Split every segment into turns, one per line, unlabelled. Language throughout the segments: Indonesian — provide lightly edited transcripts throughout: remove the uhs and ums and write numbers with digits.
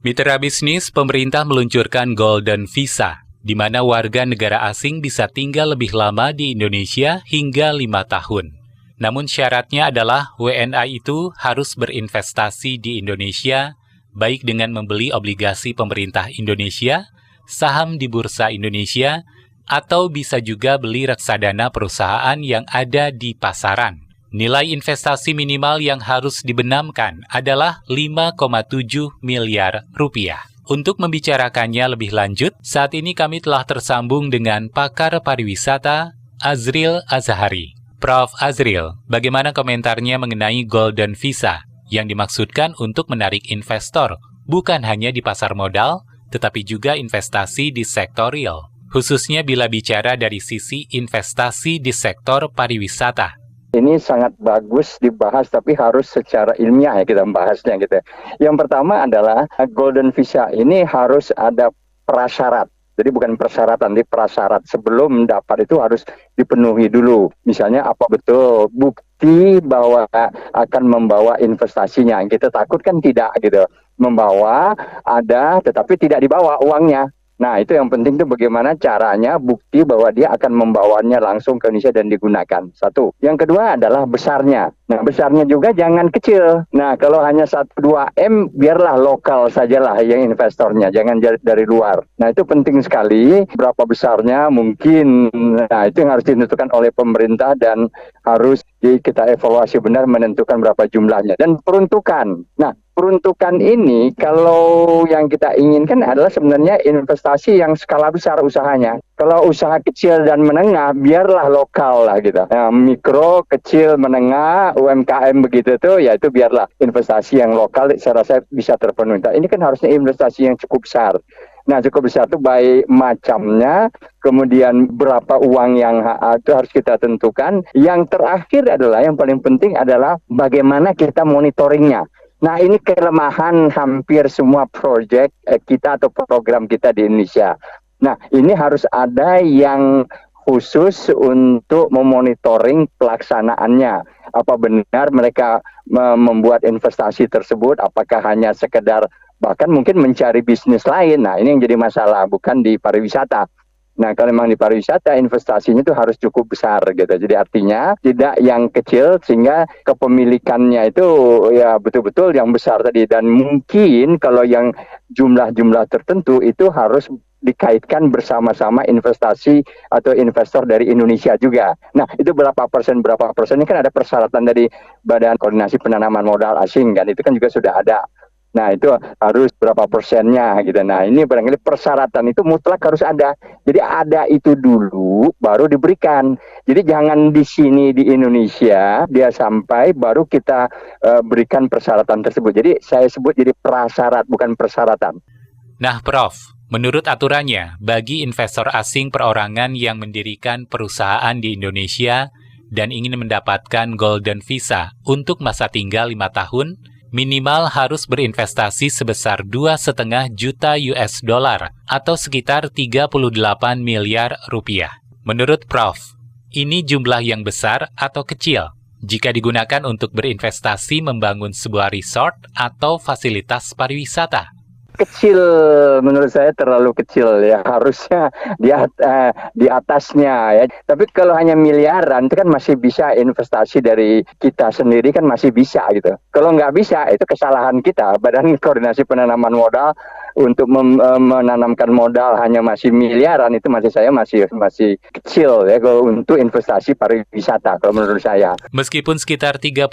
Mitra bisnis, pemerintah meluncurkan Golden Visa, di mana warga negara asing bisa tinggal lebih lama di Indonesia hingga 5 tahun. Namun syaratnya adalah WNA itu harus berinvestasi di Indonesia, baik dengan membeli obligasi pemerintah Indonesia, saham di Bursa Indonesia, atau bisa juga beli reksadana perusahaan yang ada di pasaran. Nilai investasi minimal yang harus dibenamkan adalah 5,7 miliar rupiah. Untuk membicarakannya lebih lanjut, saat ini kami telah tersambung dengan pakar pariwisata Azril Azhari. Prof. Azril, bagaimana komentarnya mengenai Golden Visa yang dimaksudkan untuk menarik investor, bukan hanya di pasar modal, tetapi juga investasi di sektor real, khususnya bila bicara dari sisi investasi di sektor pariwisata?
Ini sangat bagus dibahas, tapi harus secara ilmiah ya kita membahasnya gitu. Yang pertama adalah Golden Visa ini harus ada prasyarat. Jadi bukan persyaratan, tapi prasyarat. Sebelum dapat itu harus dipenuhi dulu. Misalnya apa betul bukti bahwa akan membawa investasinya. Kita takut kan tidak gitu. Membawa ada, tetapi tidak dibawa uangnya. Nah, itu yang penting tuh bagaimana caranya bukti bahwa dia akan membawanya langsung ke Indonesia dan digunakan. Satu. Yang kedua adalah besarnya. Nah, besarnya juga jangan kecil. Nah, kalau hanya 1-2 M, biarlah lokal sajalah yang investornya, jangan dari luar. Nah, itu penting sekali. Berapa besarnya mungkin, nah itu yang harus ditentukan oleh pemerintah dan harus kita evaluasi benar menentukan berapa jumlahnya. Dan peruntukan. Nah, peruntukan ini kalau yang kita inginkan adalah sebenarnya investasi yang skala besar usahanya. Kalau usaha kecil dan menengah, biarlah lokal lah gitu. Nah, mikro, kecil, menengah, UMKM begitu tuh, ya itu biarlah investasi yang lokal saya rasa bisa terpenuhi. Nah, ini kan harusnya investasi yang cukup besar. Nah, cukup besar itu baik macamnya, kemudian berapa uang yang itu harus kita tentukan. Yang terakhir adalah, yang paling penting adalah bagaimana kita monitoringnya. Nah, ini kelemahan hampir semua proyek kita atau program kita di Indonesia. Nah, ini harus ada yang khusus untuk memonitoring pelaksanaannya. Apa benar mereka membuat investasi tersebut, apakah hanya sekedar bahkan mungkin mencari bisnis lain. Nah, ini yang jadi masalah, bukan di pariwisata. Nah, kalau memang di pariwisata, investasinya itu harus cukup besar gitu. Jadi artinya tidak yang kecil, sehingga kepemilikannya itu ya betul-betul yang besar tadi. Dan mungkin kalau yang jumlah-jumlah tertentu itu harus dikaitkan bersama-sama investasi atau investor dari Indonesia juga. Nah, itu berapa persen ini kan ada persyaratan dari Badan Koordinasi Penanaman Modal Asing kan, itu kan juga sudah ada. Nah, itu harus berapa persennya gitu. Nah, ini barangkali persyaratan itu mutlak harus ada. Jadi ada itu dulu baru diberikan. Jadi jangan di sini di Indonesia dia sampai baru kita berikan persyaratan tersebut. Jadi saya sebut jadi prasyarat bukan persyaratan.
Nah, Prof, menurut aturannya, bagi investor asing perorangan yang mendirikan perusahaan di Indonesia dan ingin mendapatkan Golden Visa untuk masa tinggal 5 tahun, minimal harus berinvestasi sebesar 2,5 juta US dollar atau sekitar 38 miliar rupiah. Menurut Prof, ini jumlah yang besar atau kecil jika digunakan untuk berinvestasi membangun sebuah resort atau fasilitas pariwisata?
Kecil, menurut saya terlalu kecil ya, harusnya di atasnya ya. Tapi kalau hanya miliaran itu kan masih bisa, investasi dari kita sendiri kan masih bisa gitu. Kalau nggak bisa itu kesalahan kita, Badan Koordinasi Penanaman Modal untuk menanamkan modal hanya masih miliaran, itu masih kecil ya kalau untuk investasi pariwisata kalau menurut saya.
Meskipun sekitar 38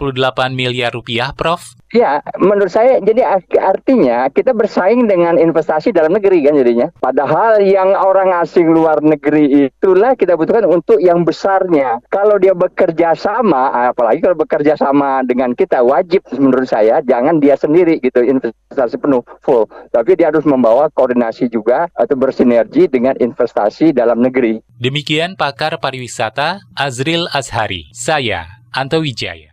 miliar rupiah, Prof?
Ya, menurut saya jadi artinya kita bersaing dengan investasi dalam negeri kan jadinya. Padahal yang orang asing luar negeri itulah kita butuhkan untuk yang besarnya. Kalau dia bekerja sama, apalagi kalau bekerja sama dengan kita, wajib menurut saya jangan dia sendiri gitu investasi penuh full. Tapi dia harus membawa koordinasi juga atau bersinergi dengan investasi dalam negeri.
Demikian pakar pariwisata Azril Azhari. Saya Anto Wijaya.